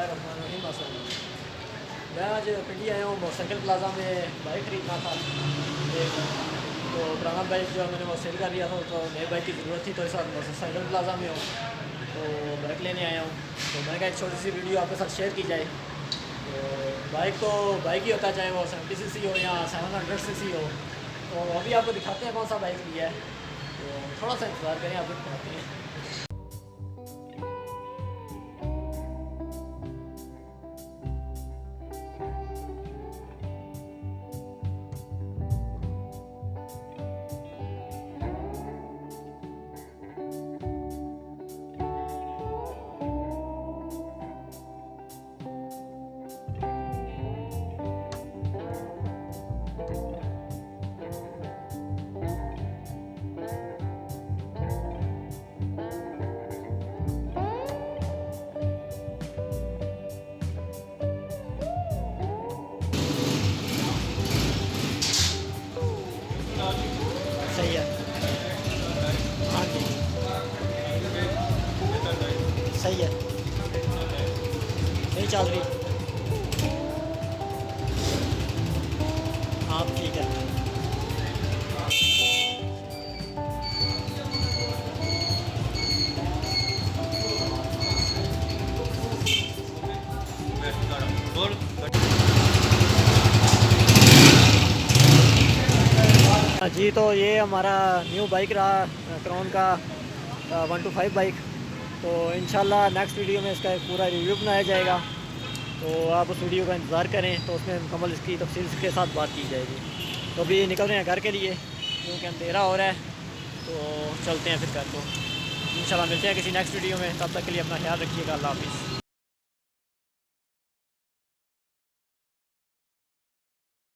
बिस्मिल्लाहिर्रहमानिर्रहीम। मैं आज पिंडी आया हूँ मोटरसाइकिल प्लाजा में बाइक खरीदना था एक। तो पुराना बाइक जो है मैंने वो सेल कर दिया था, तो नई बाइक की ज़रूरत थी, तो इस वक्त मोटरसाइकिल प्लाजा में हूँ तो बाइक लेने आया हूँ। तो मैंने कहा एक छोटी सी वीडियो आपके साथ शेयर की जाए। तो बाइक तो बाइक ही होता है, चाहे वो 70 cc हो या 700 cc हो। तो अभी आपको दिखाते हैं कौन सा बाइक लिया है, तो थोड़ा सा इंतज़ार करें, आपको दिखाते हैं। सही है, हाँ जी सही है, नहीं चल रही, हाँ ठीक है। जी तो ये हमारा न्यू बाइक रहा क्रॉन का 125 बाइक। तो इंशाल्लाह नेक्स्ट वीडियो में इसका एक पूरा रिव्यू बनाया जाएगा, तो आप उस वीडियो का इंतज़ार करें, तो उसमें मुकम्मल इसकी तफसील के साथ बात की जाएगी। तो अभी निकल रहे हैं घर के लिए क्योंकि अंधेरा हो रहा है, तो चलते हैं फिर घर को। इंशाल्लाह मिलते हैं किसी नेक्स्ट वीडियो में, तब तक के लिए अपना ख्याल रखिएगा। अल्लाह हाफिज़।